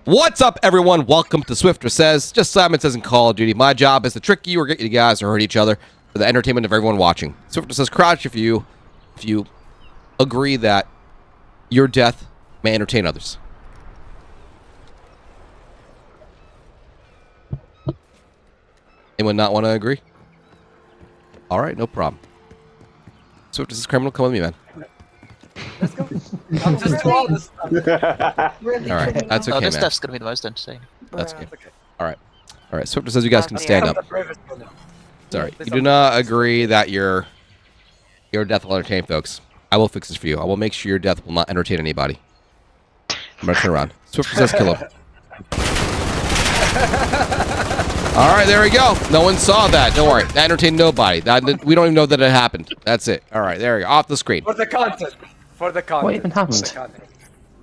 What's up, everyone? Welcome to Swiftor Says. Just Simon Says in Call of Duty. My job is to trick you or get you guys to hurt each other for the entertainment of everyone watching. Swiftor Says crouch if you agree that your death may entertain others. Anyone not want to agree? All right, no problem. Swiftor Says criminal, come with me, man. Let's go. I'm just do all this stuff. Really? All right, that's okay, this man. stuff's gonna be the most entertaining. That's good. Okay. All right. Swiftor Says you guys can stand up. Sorry, you do not agree that your death will entertain folks. I will fix this for you. I will make sure your death will not entertain anybody. I'm gonna turn around. Swiftor Says kill him. All right, there we go. No one saw that. Don't worry. That entertained nobody. We don't even know that it happened. That's it. All right, there we go. Off the screen. For the content. For the content. What even happened? For the content.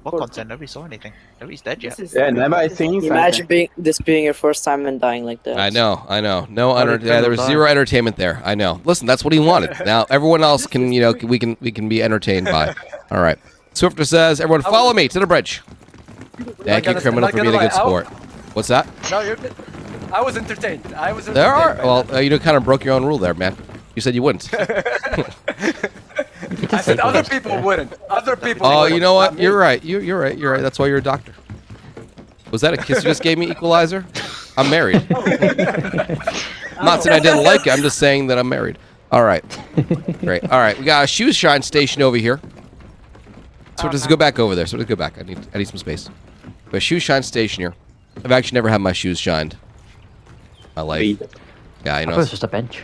What content? Nobody saw anything. Nobody's dead yet. Yeah, never I seen something. Imagine this being your first time and dying like that. I know. No, there was zero entertainment there. I know. Listen, that's what he wanted. Now everyone else can, we can be entertained by. All right. Swiftor Says, everyone, follow me to the bridge. Thank you, criminal, for being a good sport. What's that? No, you're good. I was entertained. There are. Well, you kind of broke your own rule there, man. You said you wouldn't. I said other people wouldn't. Other people. Oh, wouldn't. you know what? You're right. You're right. You're right. That's why you're a doctor. Was that a kiss you just gave me, Equalizer? I'm married. I'm not saying I didn't like it. I'm just saying that I'm married. All right. Great. All right. We got a shoe shine station over here. So just go back over there. So just go back. I need some space. We have a shoe shine station here. I've actually never had my shoes shined. My life. Yeah, I thought it was just a bench.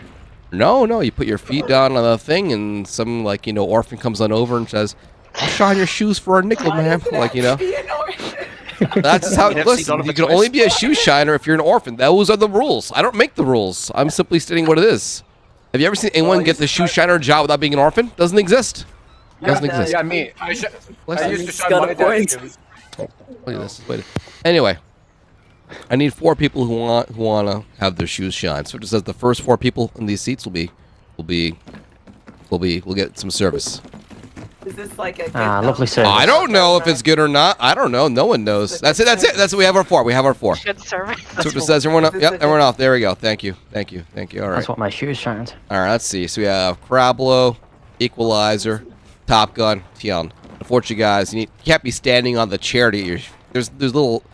No, you put your feet down on the thing, and some orphan comes on over and says, "I'll shine your shoes for a nickel, ma'am." That's just how. Listen, you can only be a shoe shiner if you're an orphan. Those are the rules. I don't make the rules. I'm simply stating what it is. Have you ever seen anyone get the shoe shiner job without being an orphan? Doesn't exist. Doesn't exist. Yeah, me. I used to shine got my a point. dad's shoes. Look at this. Wait. Anyway, I need 4 people who want to have their shoes shined. So it says the first 4 people in these seats will get some service. Is this like a good Lovely service. I don't know if it's good or not. I don't know. No one knows. That's it. That's what we have our 4. We have our 4. good service? So it says everyone up. Yep, everyone off. There we go. Thank you. All right. That's what my shoes shined. All right. Let's see. So we have Crablo, Equalizer, Top Gun, Tion. Unfortunately, guys, you can't be standing on the chair to get your. There's little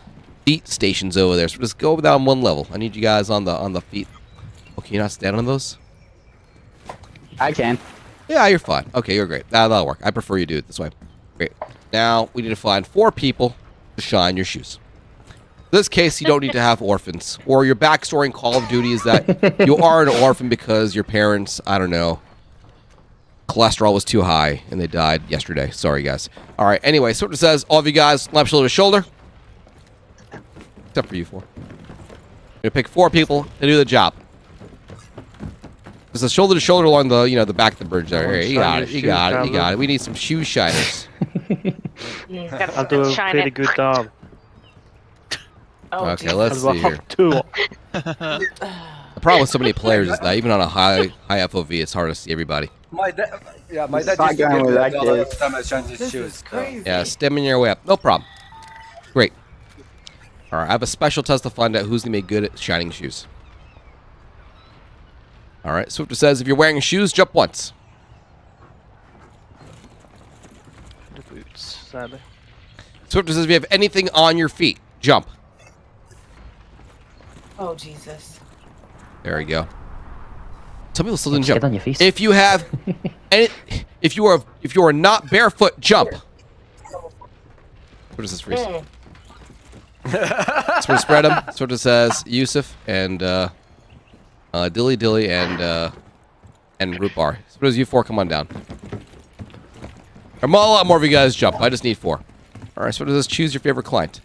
feet stations over there. So just go down 1 level. I need you guys on the feet. Oh, can you not stand on those? I can. Yeah, you're fine. Okay, you're great. That'll work. I prefer you do it this way. Great. Now, we need to find 4 people to shine your shoes. In this case, you don't need to have orphans. Or your backstory in Call of Duty is that you are an orphan because your parents, I don't know, cholesterol was too high and they died yesterday. Sorry, guys. All right, anyway, so it says, all of you guys, left shoulder to shoulder. Except for you 4. We're going to pick 4 people to do the job. There's a shoulder to shoulder along the the back of the bridge there. Here, you got it. We need some shoe shiners. I'll do a pretty good job. Okay, let's see here. The problem with so many players is that even on a high FOV, it's hard to see everybody. My dad Stop used to give going me with $1 that every kid. time I shined his This shoes. is crazy. Yeah, stemming your way up. No problem. Great. All right, I have a special test to find out who's going to be good at shining shoes. All right, Swiftor says if you're wearing shoes, jump once. The boots, sadly. Swiftor says if you have anything on your feet, jump. Oh Jesus. There we go. Some people still didn't Get jump. on your feet. If you have, if you are not barefoot, jump. What is this reason? Sort of spread them. Sort of says Yusuf and Dilly and Root Bar. So does you 4 come on down. A lot more of you guys jump. I just need 4. All right. So does this choose your favorite client?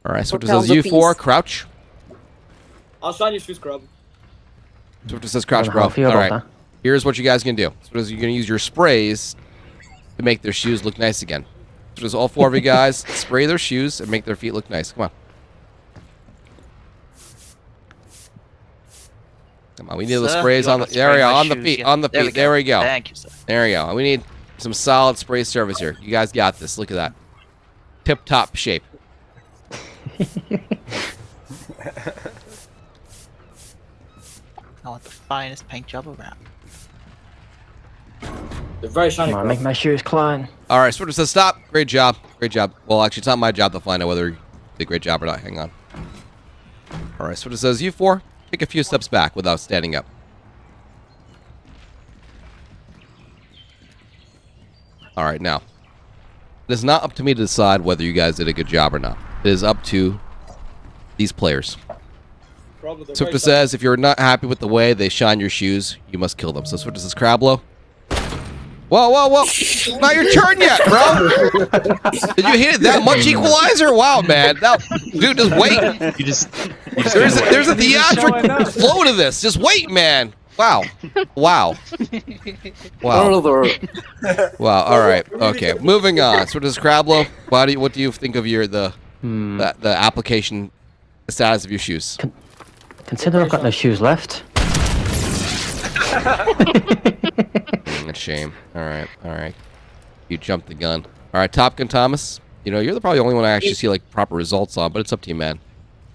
All right. So does Hotels you of 4 peace. crouch? I'll shine your shoes, Grub. So it says crouch, How bro. I feel All about right. that. Here's what you guys can do. So you're gonna use your sprays to make their shoes look nice again. So does all 4 of you guys spray their shoes and make their feet look nice. Come on. Come on, we need the Sir, sprays you on the wanna there we spray go, my on the shoes, feet, yeah. on the feet. There we go. Thank you, sir. There we go. And we need Some solid spray service here. You guys got this. Look at that. Tip-top shape. I want the finest paint job around. They're very shiny. Come on, make my shoes climb. All right, Swiftor says stop. Great job. Great job. Well, actually, it's not my job to find out whether you did a great job or not. Hang on. All right, Swiftor says you four, take a few steps back without standing up. All right, now, it is not up to me to decide whether you guys did a good job or not. It is up to these players. Swiftor says if you're not happy with the way they shine your shoes, you must kill them. So Swiftor says Crablo. Whoa, whoa, whoa. Not your turn yet, bro. Did you hit it that much, Equalizer? Wow, man. Dude, just wait. You just There's a theatric flow to this. Just wait, man. Wow. Wow. Wow. Wow. All right. Okay. Moving on. So does Crablo? What do you think of the application status of your shoes? Consider I've got no shoes left. A shame. All right. All right. You jumped the gun. All right, Top Gun Thomas. You know, you're probably the only one I actually see like proper results on, but it's up to you, man.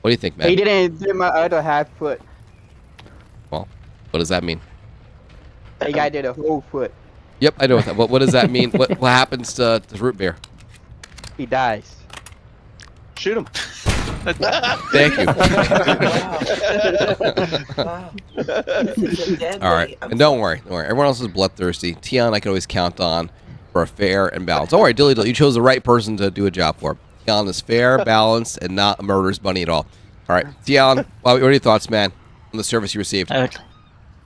What do you think, man? He didn't do my other half foot. Well, what does that mean? The guy did a whole foot. Yep, I know that. What does that mean? What happens to root beer? He dies. shoot him. Thank you. All right, and don't worry. Everyone else is bloodthirsty. Tion, I can always count on for a fair and balanced. Don't worry, Dilly Dilly, you chose the right person to do a job for. Tion is fair, balanced, and not a murderous bunny at all. All right, Tion, what are your thoughts, man, on the service you received?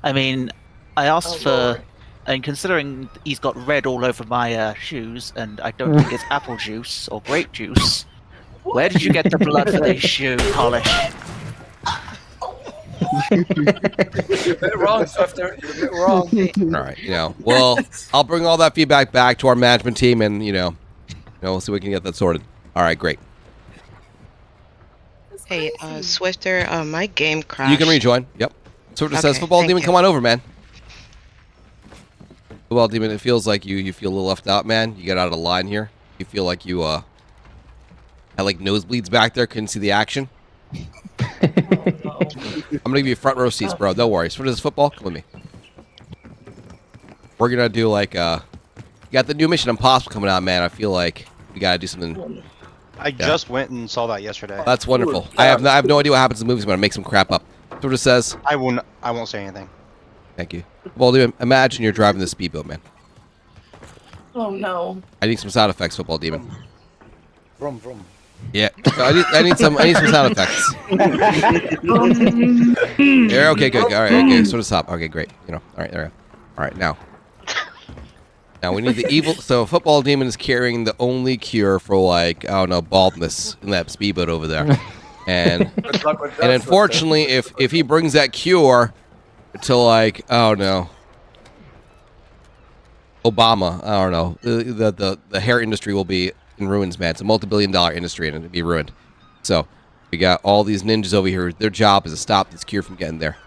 I mean, I asked for, and considering he's got red all over my shoes, and I don't think it's apple juice or grape juice, where did you get the blood for these shoe polish? You're a bit wrong, Swiftor. You're a bit wrong. All right, well, I'll bring all that feedback back to our management team, and we'll see if we can get that sorted. All right, great. Hey, Swiftor, my game crashed. You can rejoin. Yep. Swiftor says, Okay, "Football thank Demon, you. come on over, man." Football Demon, it feels like you feel a little left out, man. You got out of line here. You feel like you had like nosebleeds back there, couldn't see the action. I'm gonna give you front row seats, bro. Don't worry. Swiftor says, "Football, come with me." We're gonna do like you got the new Mission Impossible coming out, man. I feel like we gotta do something. I just went and saw that yesterday. That's wonderful. I have no idea what happens in the movies. I'm gonna make some crap up. Swiftor says, I won't say anything. "Thank you." Well, dude, imagine you're driving the speedboat, man. Oh no. I need some sound effects, Football Demon. Vroom, vroom. Yeah, I need some sound effects. Yeah, okay, good. All right, okay, so to stop. Okay, great. All right, there. All right, now we need the evil. So, Football Demon is carrying the only cure for baldness in that speedboat over there, and Good luck with that, and unfortunately, if he brings that cure to Obama, I don't know, the hair industry will be in ruins, man. It's a multi-billion-dollar industry, and it'll be ruined. So we got all these ninjas over here. Their job is to stop this cure from getting there.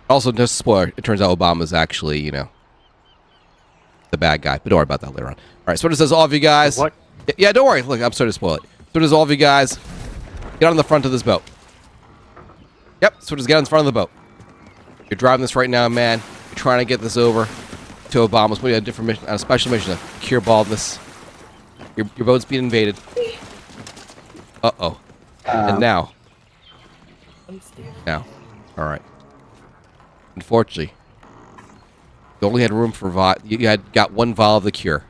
Also, just a spoiler, it turns out Obama's actually, the bad guy. But don't worry about that later on. All right, so what does all of you guys? What? Yeah, don't worry. Look, I'm sorry to spoil it. So does all of you guys get on the front of this boat? Yep. So just get on the front of the boat. You're driving this right now, man. You're trying to get this over to Obama's. We had a different mission, a special mission to cure baldness. Your boat's being invaded. Uh-oh. And now. All right. Unfortunately, you only had room for you had got one vial of the cure.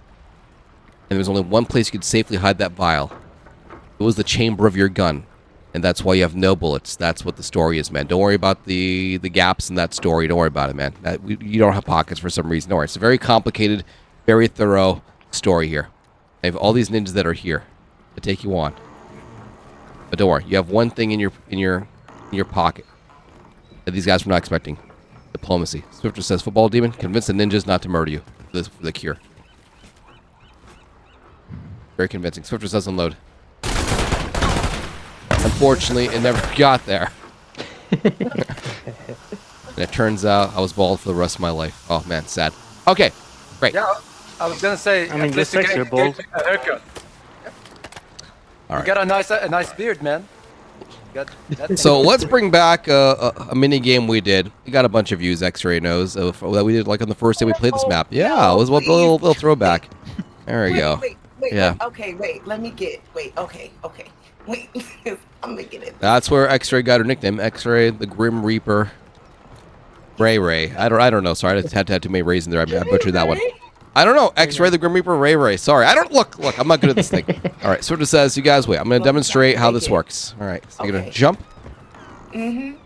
And there was only one place you could safely hide that vial. It was the chamber of your gun. And that's why you have no bullets. That's what the story is, man. Don't worry about the gaps in that story. Don't worry about it, man. You don't have pockets for some reason. Don't worry. It's a very complicated, very thorough story here. I have all these ninjas that are here to take you on. But don't worry. You have one thing in your pocket that these guys were not expecting. Diplomacy. Swiftor says, "Football Demon, convince the ninjas not to murder you for the cure." Very convincing. Swiftor says, "Unload." Unfortunately, it never got there. And it turns out I was bald for the rest of my life. Oh, man, sad. Okay, great. Yeah, I was gonna say. I mean, at this least you makes your get balls. a haircut. All You right. got a nice beard, man. That's So let's bring back a mini game we did. We got a bunch of views. X-Ray knows that we did like on the first day we played this map. Yeah, it was a little throwback. There we go. Wait, Yeah. okay, wait. Let me get. Wait, okay. Wait, I'm making it. That's where X-Ray got her nickname. X-Ray, the Grim Reaper. Ray. I don't know. Sorry, I had to have too many Rays in there. I butchered that one. I don't know. X-Ray, the Grim Reaper, Ray. Sorry, I don't look. I'm not good at this thing. All right, Swiftor says, you guys wait. I'm going to demonstrate how this works. All right, so you're going to jump. Mm-hmm.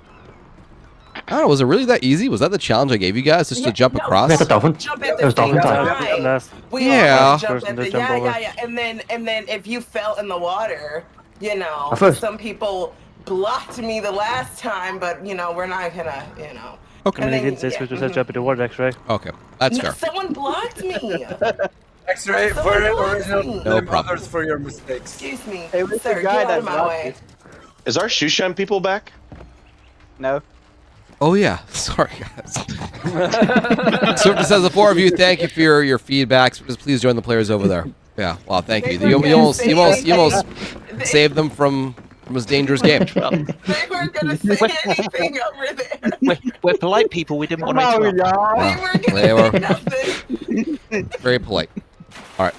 I don't know. Was it really that easy? Was that the challenge I gave you guys, just to jump across? That's a dolphin. Jump at It was the same dolphin time. time. Last We Yeah. all jump Person at to the, jump over. yeah. And then if you fell in the water, you know, At first. some people blocked me the last time, but you know, we're not gonna, you know. Okay. I mean, And he then- didn't say yeah, Swiftor said jump in the water, X-Ray. Okay, that's No, fair. someone blocked me. X-ray So for what? original. No Blame problem. others for your mistakes. Excuse me, Hey, where's the sir, guy get out that of my blocked way. Is our shoe shine people back? No. Oh yeah, sorry guys. Swiftor says the four of you, thank you for your feedbacks. Just please join the players over there. Yeah, well, thank you. They You were almost gonna saved them from this dangerous game. They weren't gonna say anything over there. We're polite people. We didn't want to Come on, interrupt. y'all. They weren't gonna They were say nothing. very polite. All right,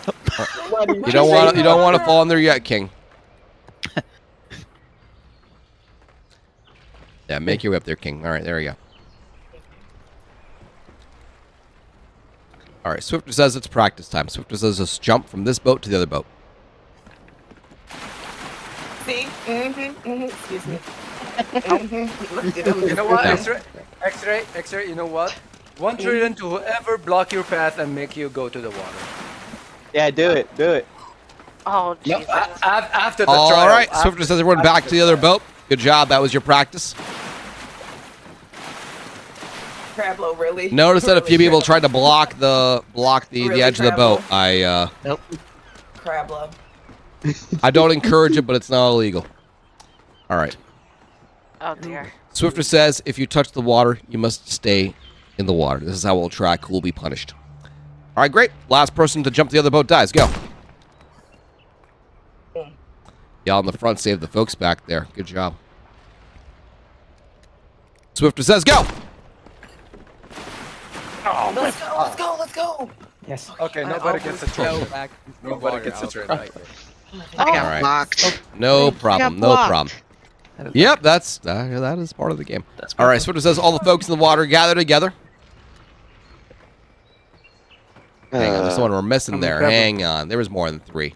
What you don't want to fall in there yet, King. Yeah, make your way up there, King. All right, there we go. All right, Swiftor says it's practice time. Swiftor says just jump from this boat to the other boat. See? Excuse me. Look at them. You know what? Yeah. X-ray. You know what? 1 trillion to whoever block your path and make you go to the water. Yeah, do it. Oh, No, Jesus. after the All trial. right, Swiftor says everyone back to the other boat. Good job. That was your practice. Crablo, really? Notice that a few Really, people Crablo. tried to block the Really, edge of the boat. Crablo. I don't encourage it, but it's not illegal. All right. Oh, dear. Swiftor says if you touch the water, you must stay in the water. This is how we'll track who will be punished. All right, great. Last person to jump the other boat dies. Go. Y'all in the front saved the folks back there. Good job. Swiftor says go. Let's go. Yes. Okay, nobody gets a trophy. Nobody gets a trophy. I All got right. blocked. No problem. No blocked. problem. Yep, that is part of the game. All right, Swiftor says all the folks in the water gather together. Hang on, there's someone we're missing there. Hang on, there was more than 3.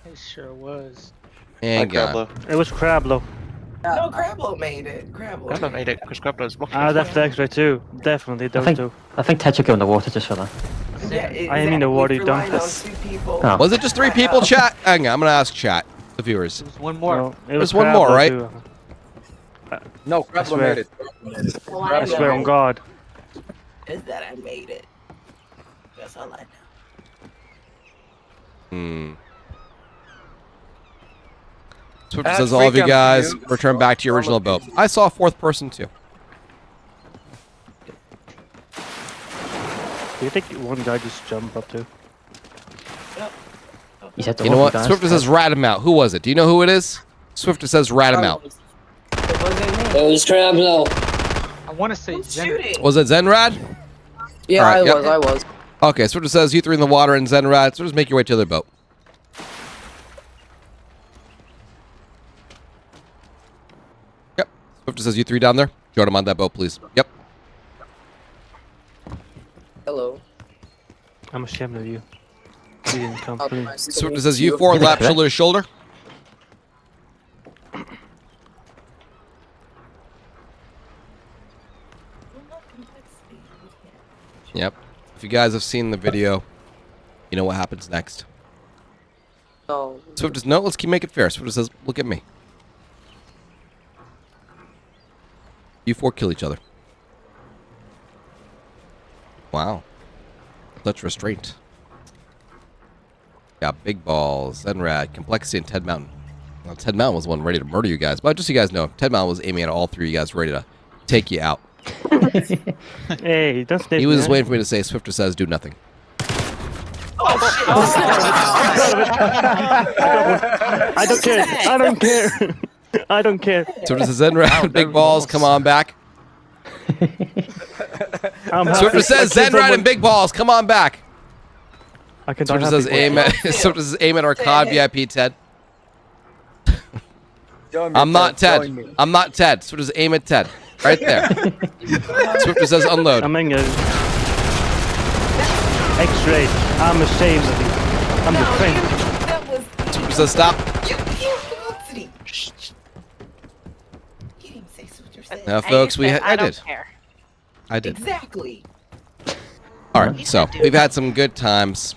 It sure was. Hang on. It was Crablo. No, Crablo made it. Crablo Crablo made it because Crablo's blocking. That's the X-ray too. Definitely those two. I think Ted should go in the water just for that. Yeah, I am in the water, you Relying on dumbass. 2 people. Oh. Was it just 3 people, chat? Hang on, I'm gonna ask chat, the viewers. One more. No, it There's was one more, Crablo, right? too. No, Crablo swear. made it. All I swear know on God. is that I made it. That's all I know. Swiftor That's says all of you freaking guys you. return back to your original boat. I saw a 4th person too. Do you think one guy just jumped up too? He said to You know all what? guys, Swiftor says rat him out. Who was it? Do you know who it is? Swiftor says rat him out. It wasn't me. It was Crablo. I want to say Who's Zen. shooting? Was it Zenrad? Yeah, Alright, yep. I was. Okay, Swiftor says you 3 in the water and Zenrad. So just make your way to the other boat. Yep. Swiftor says you 3 down there. Join him on that boat, please. Yep. Hello. I'm ashamed of you. You didn't come, please. Swiftor says you 4 lap shoulder to shoulder. Yep. If you guys have seen the video, you know what happens next. No. Swiftor says, no, let's make it fair. Swiftor says, look at me. You 4 kill each other. Wow. Such restraint. Got big balls, Zenrad, complexity, and Ted Mountain. Well, Ted Mountain was the one ready to murder you guys. But just so you guys know, Ted Mountain was aiming at all 3 of you guys, ready to take you out. Hey, don't snitch. He was just man. waiting for me to say, Swiftor says, do nothing. I don't care. I don't care. I don't care. Swiftor says Zen Ride and Big Balls, come on back. Swiftor says Zen Ride and Big Balls, come on back. I can Swiftor says aim at Swiftor says aim at our COD VIP Ted. I'm not Ted. I'm not Ted. Swiftor says aim at Ted. Right there. Swiftor says unload. I'm in X-ray. I'm ashamed of you. I'm the friend. That was. Swiftor says stop. You can't. You didn't say Swiftor said. Now, folks, I did. I did. Exactly. All right, so we've had some good times.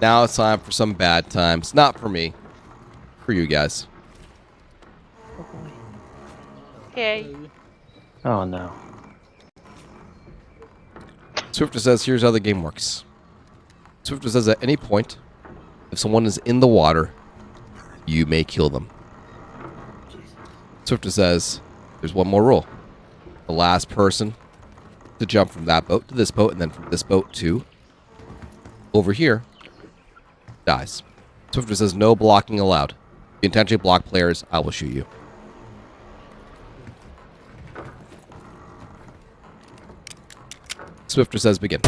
Now it's time for some bad times. Not for me, for you guys. Okay. Oh no. Swiftor says, here's how the game works. Swiftor says, at any point, if someone is in the water, you may kill them. Swiftor says, there's one more rule. The last person to jump from that boat to this boat, and then from this boat to over here, dies. Swiftor says, no blocking allowed. If you intentionally block players, I will shoot you. Swiftor says begin.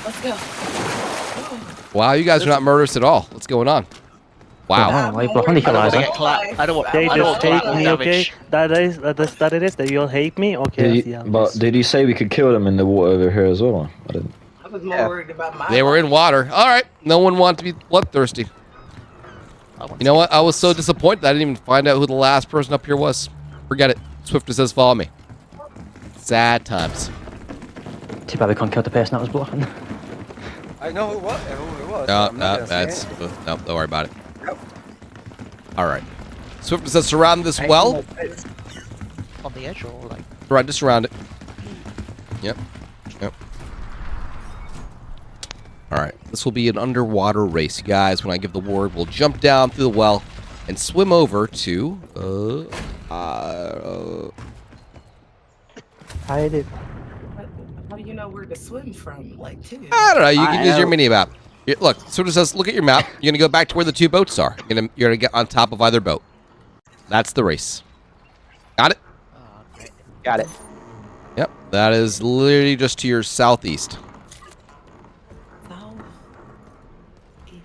Let's go. Wow, you guys are not murderous at all. What's going on? Wow. Why honey I equalizer? don't want They I don't just want hate me, okay? That it is. That you all hate me, okay? Did you say we could kill them in the water over here as well? I didn't. I was more worried about my. They were in water. All right. No one wanted to be bloodthirsty. You know what? I was so disappointed that I didn't even find out who the last person up here was. Forget it. Swiftor says follow me. Sad times. Too bad we can't kill the person that was blocking. I know who it was. No, I'm not gonna that's say it. no. Don't worry about it. Yep. All right. Swiftor says surround this well. on the edge or like. Right, just surround it. Yep. Yep. All right. This will be an underwater race, you guys. When I give the word, we'll jump down through the well and swim over to. I did. How do you know where to swim from? Like, too. I don't know. You can use your mini map. Look, Swiftor says, look at your map. You're gonna go back to where the two boats are. You're gonna get on top of either boat. That's the race. Got it? Got it. Yep. That is literally just to your southeast.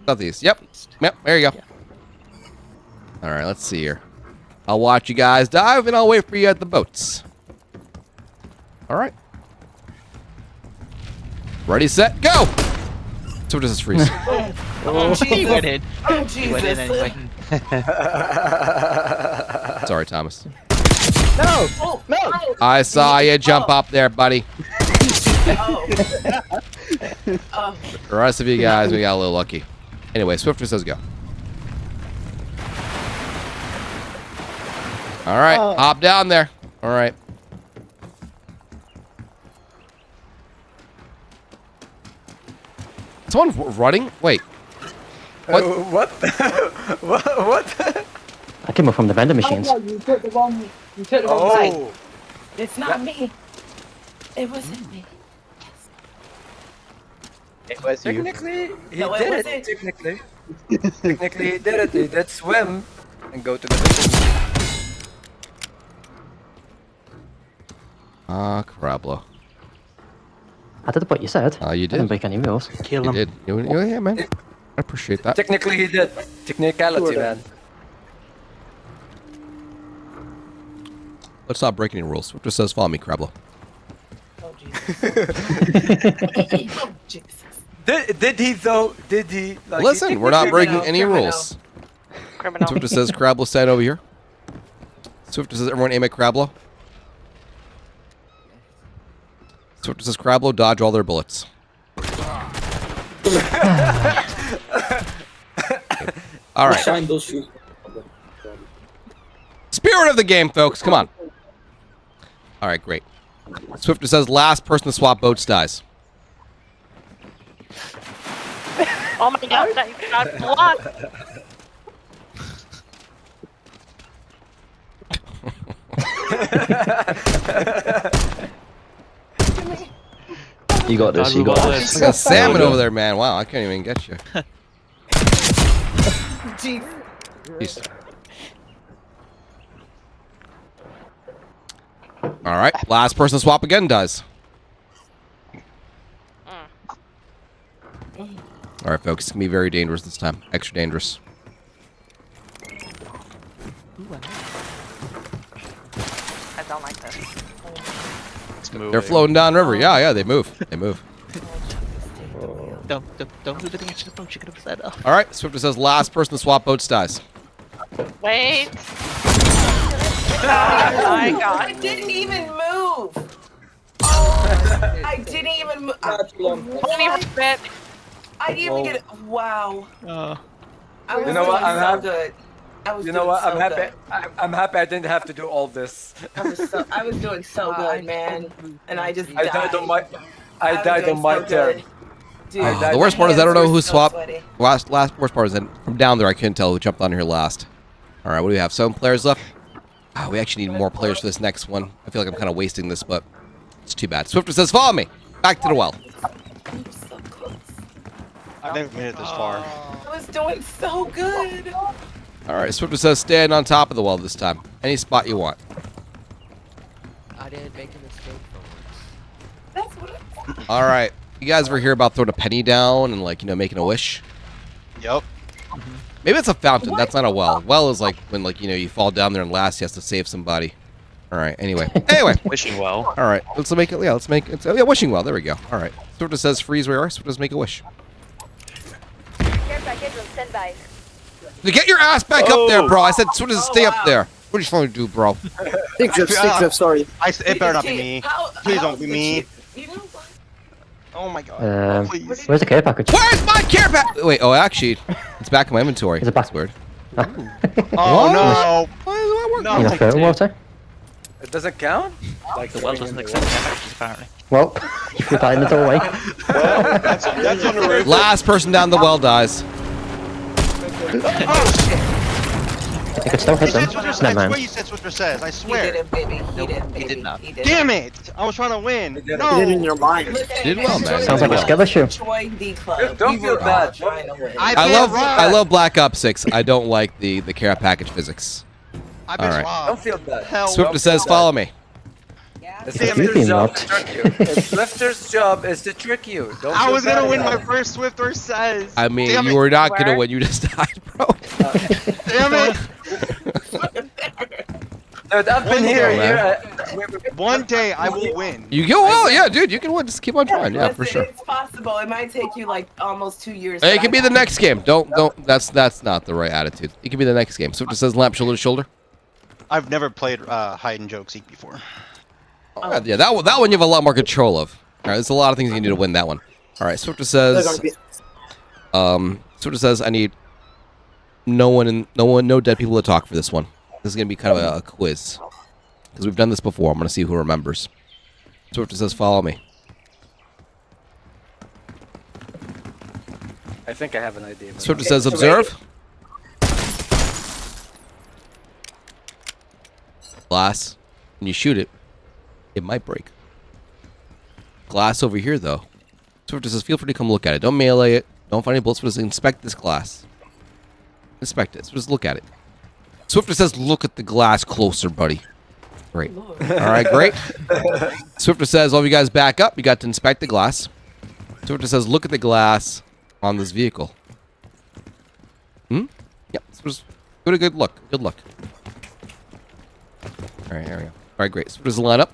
Southeast. Yep. Yep. There you go. All right. Let's see here. I'll watch you guys dive, and I'll wait for you at the boats. All right. Ready, set, go! So does this freeze? Oh, He went in. Oh, He went in Jesus. anyway. Sorry, Thomas. No! No! I saw you jump up there, buddy. Oh. Oh. The rest of you guys, we got a little lucky. Anyway, Swiftor says go. All right, hop down there. All right. Someone running? Wait. What? What? What? I came up from the vending machines. You took the wrong side. Oh. It's not me. It wasn't me. It was you. Technically, he No, it did wasn't. it. Technically, he did it. He did swim and go to the building. Ah, Crablo. I did what you said. You I did. didn't break any rules. Kill You him. did. Yeah, man. I appreciate that. Technically, he did. Technicality, man. Let's not break any rules. Swiftor says follow me, Crablo. Oh, Jesus. Oh, Jesus. Did he though? Did he? Like, Listen, we're not breaking any rules. Criminal. Swiftor says Crablo stand over here. Swiftor says everyone aim at Crablo. Swiftor says Crablo dodge all their bullets. All right. Shine those shoes. Spirit of the game, folks. Come on. All right, great. Swiftor says last person to swap boats dies. Oh my god, that you got blocked. You got this. You got this. I got salmon over there, man. Wow, I can't even get you. Jeez. Jeez. All right, last person to swap again dies. All right, folks, it's gonna be very dangerous this time. Extra dangerous. I don't like this. They're floating downriver. Yeah, they move. They move. Don't move at the edge of the boat. You're gonna upset up. All right, Swiftor says last person to swap boats dies. Wait. Oh my god. I didn't even move. Oh, I didn't even move. I didn't even get it. Wow. I was You know what? doing I'm so happy. good. I was You know doing what? so I'm happy. good. I'm happy I didn't have to do all this. I was doing so good, man. And I just I died. died on my. I was died doing on my so turn. good. Dude, The worst part is I don't know who hands were so swapped. sweaty. Worst part is that from down there I couldn't tell who jumped on here last. All right, what do we have? 7 players left. Oh, we actually need more players for this next one. I feel like I'm kind of wasting this, but it's too bad. Swiftor says, "Follow me back to the well." So close. I've never made it this far. I was doing so good. All right, Swiftor says, "Stand on top of the well this time. Any spot you want." I didn't make a mistake for That's what All right, you guys ever hear about throwing a penny down and making a wish? Yep. Maybe it's a fountain. That's not a well. Well is like when you fall down there and last he has to save somebody. All right. Anyway. Wishing well. All right. Let's make it. Yeah. Let's make it. Yeah. Wishing well. There we go. All right. Swiftor says freeze where you are. Swiftor says make a wish. Care package on standby. Get your ass back up there, bro. I said Swiftor says stay up there. What are you trying to do, bro? Stick drift, sorry. It better not be me. Please don't be me. You know what? Oh my god. Please. Where's the care package? Where's my care pack? Wait. Oh, actually, it's back in my inventory. Is it back? That's weird. Oh no. Why does that work? No. In a photo water? It doesn't count. Like the well doesn't accept care packages, apparently. Well, you put that in the doorway. Well, that's on the roof. Last person down the well dies. I could still hit them. I Never mind. swear you said Swiftor Says. I He swear. did it, baby. He Nope, did, he baby. did not. He did. Damn it! I was trying to win. did it. No. Get it in your mind. Listen, Did well, man. Sounds like a skill issue. Join the club. Don't We feel were all bad. trying to win. I been love robbed. Black Ops 6. I don't like the care package physics. I've been All right. robbed. Don't feel bad. Hell, Swiftor says follow me. It's If Swiftor's you've job not- to trick you. It's Swiftor's job is to trick you. Don't I feel was gonna bad win about my it. first Swiftor Says. I mean, Damn you it. were not gonna Where? win. You just died, bro. Damn it! Dude, I've been here. One day I will win. You go well, yeah, dude. You can win. Just keep on trying. Yeah, for Listen, sure. It's possible. It might take you like almost 2 years. Hey, it but can I be the got next game. Don't. That's not the right attitude. It can be the next game. Swiftor says lamp shoulder to shoulder. I've never played hide and joke seek before. Yeah, that one you have a lot more control of. All right, there's a lot of things you can do to win that one. All right, Swiftor says. Swiftor says I need no dead people to talk for this one. This is gonna be kind of a quiz because we've done this before. I'm gonna see who remembers. Swiftor says follow me. I think I have an idea. but- Swiftor says observe. Glass. When you shoot it, it might break. Glass over here, though. Swiftor says feel free to come look at it. Don't melee it. Don't find any bullets. Just inspect this glass. Inspect it. So just look at it. Swiftor says look at the glass closer, buddy. Great. All right, great. Swiftor says all of you guys back up. You got to inspect the glass. Swiftor says look at the glass on this vehicle. Yep. So just give it a good look. Good look. All right, here we go. All right, great. So just line up.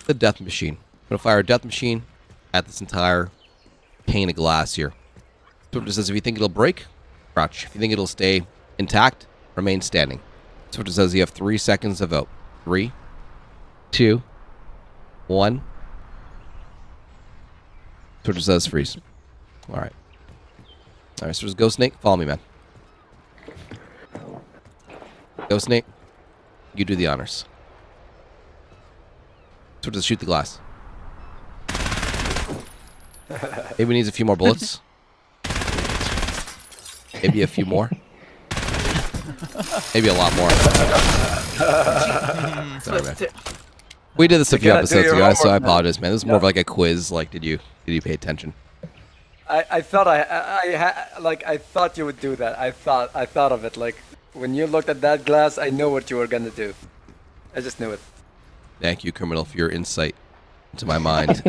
The death machine. I'm gonna fire a death machine at this entire pane of glass here. So it says if you think it'll break, crouch. If you think it'll stay intact, remain standing. So it says you have 3 seconds to vote. 3, 2, 1. So it says freeze. All right. All right, so there's Ghost Snake. Follow me, man. Ghost Snake, you do the honors. So just shoot the glass. Maybe needs a few more bullets. Maybe a few more. Maybe a lot more. Swift. man. We did this a few gotta do episodes your ago, so I homework, man. apologize, man. This is more of like a quiz. Like, did you pay attention? I thought I thought you would do that. I thought of it. Like when you looked at that glass, I know what you were gonna do. I just knew it. Thank you, criminal, for your insight into my mind.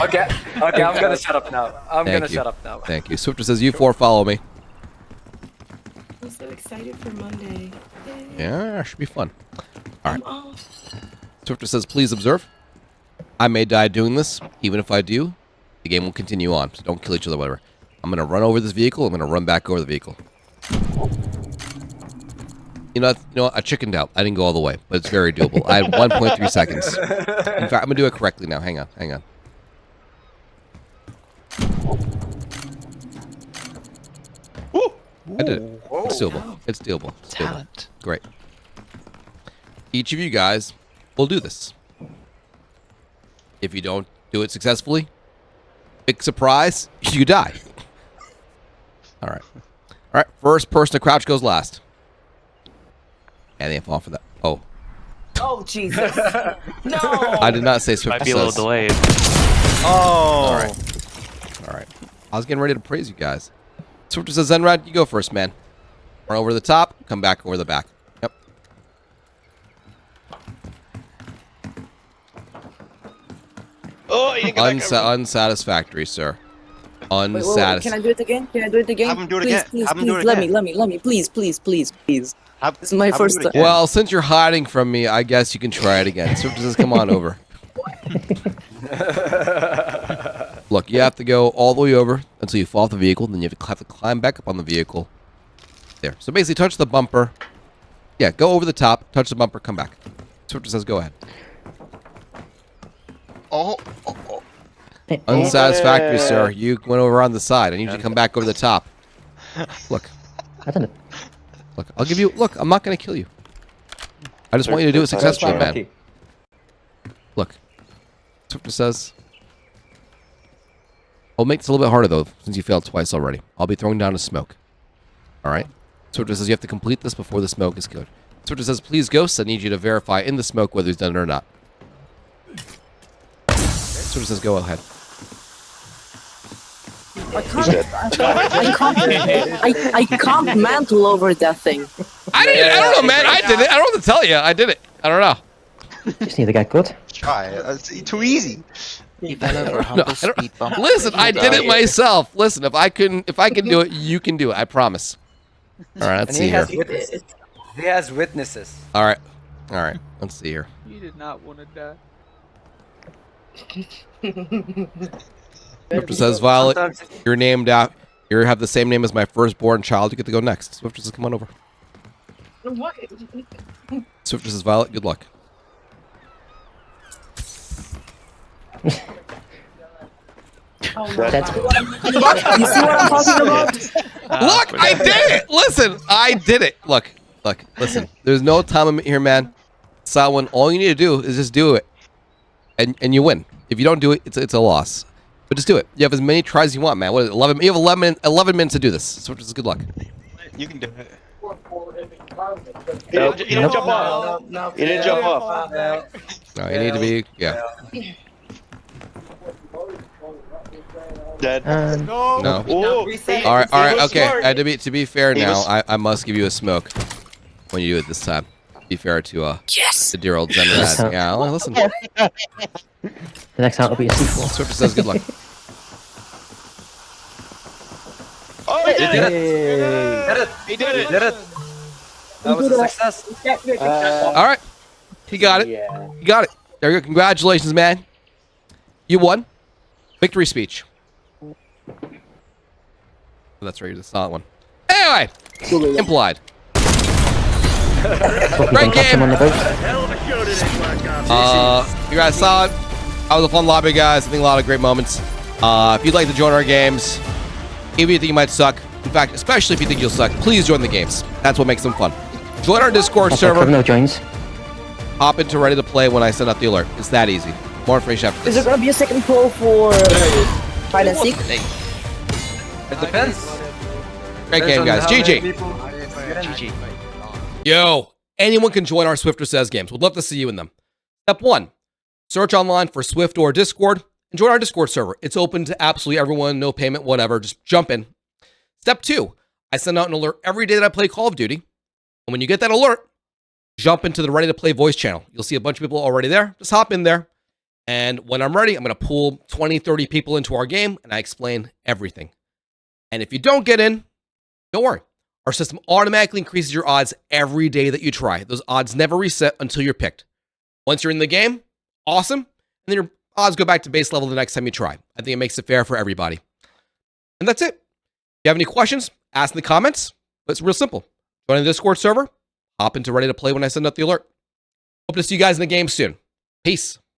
Okay, I'm gonna shut up now. I'm Thank gonna you. shut up now. Thank you. Swiftor says, "You four follow me." I'm so excited for Monday. Yeah, should be fun. All right. I'm off. Swiftor says, "Please observe. I may die doing this. Even if I do, the game will continue on. So don't kill each other, whatever. I'm gonna run over this vehicle. I'm gonna run back over the vehicle." You know what? I chickened out. I didn't go all the way, but it's very doable. I had 1.3 seconds. In fact, I'm gonna do it correctly now. Hang on. I did it. It's doable. It's doable. Talent. Great. Each of you guys will do this. If you don't do it successfully, big surprise, you die. All right. First person to crouch goes last. And they fall for that. Oh, Oh Jesus! No. I did not say Swiftor Might be a little says. delayed. Oh. All right. I was getting ready to praise you guys. Swiftor says, Zenrad, you go first, man. Run over the top, come back over the back. Yep. Oh, you Unsatisfactory, sir. Unsatisfactory. Can I do it again? Can I do it again? Have him do it Please, again. Please, Have him do please, it let again. me, please, please. This is my Have him first do it time. again. Well, since you're hiding from me, I guess you can try it again. Swiftor says, come on over. Look, you have to go all the way over until you fall off the vehicle. Then you have to climb back up on the vehicle. There. So basically, touch the bumper. Yeah, go over the top, touch the bumper, come back. Swiftor says, go ahead. Oh. Unsatisfactory, sir. You went over on the side. I need you to come back over the top. Look. I don't know. Look, I'll give you... Look, I'm not going to kill you. I just want you to do it successfully, man. Look. Swiftor says... I'll make this a little bit harder, though, since you failed twice already. I'll be throwing down a smoke. Alright? Swiftor says you have to complete this before the smoke is killed. Swiftor says, please, ghosts, I need you to verify in the smoke whether he's done it or not. Swiftor says, go ahead. I can't mantle over that thing. I don't know, man. I did it. I don't know what to tell you. I did it. I don't know. Just need to get good. Try it. It's too easy. You fell over a No, humble I don't- speed bump. Listen, I did it myself. Listen, if I can do it, you can do it. I promise. All right, let's And see he here. has witnesses. He has witnesses. All right. Let's see here. You did not want to die. Swiftor says, Violet, Sometimes you're named out. You have the same name as my firstborn child. You get to go next. Swiftor says, come on over. What? Swiftor says, Violet, good luck. That's You see what I'm talking about? Look, I did it. Listen, I did it. Look, listen. There's no time limit here, man. Someone, all you need to do is just do it, and you win. If you don't do it, it's a loss. But just do it. You have as many tries as you want, man. What is it, 11? You have 11 minutes to do this. So just good luck. You can do it. You didn't jump off. No. You didn't jump off. No, you need to be, yeah. Dead. No. Oh. Reset. All right, was okay. smart. To be fair He now, was- I must give you a smoke when you do it this time. Be fair to Yes. the dear old Zenrad. Yeah, well, listen. the next time it'll be a C4. Swiftor says good luck. Oh, he did it! did it. He did it! Did it. That was a success. All right, he got it. You got it. There you go. Congratulations, man. You won. Victory speech. Oh, that's right. The solid one. Anyway, implied. Great game. On the boat. You guys saw it. That was a fun lobby, guys. I think a lot of great moments. If you'd like to join our games, even if you think you might suck, in fact, especially if you think you'll suck, please join the games. That's what makes them fun. Join our Discord That's why server. Criminal joins. Hop into ready to play when I send out the alert. It's that easy. More information after Is there this. gonna be a second poll for hide and seek? It depends. Great game, Depends on guys. how many GG. people get in. GG. Yo, anyone can join our Swiftor Says games. We'd love to see you in them. Step 1, search online for Swift or Discord and join our Discord server. It's open to absolutely everyone, no payment, whatever. Just jump in. Step 2, I send out an alert every day that I play Call of Duty. And when you get that alert, jump into the Ready to Play voice channel. You'll see a bunch of people already there. Just hop in there. And when I'm ready, I'm going to pull 20, 30 people into our game, and I explain everything. And if you don't get in, don't worry. Our system automatically increases your odds every day that you try. Those odds never reset until you're picked. Once you're in the game, awesome. And then your odds go back to base level the next time you try. I think it makes it fair for everybody. And that's it. If you have any questions, ask in the comments. But it's real simple. Join the Discord server. Hop into Ready to Play when I send out the alert. Hope to see you guys in the game soon. Peace.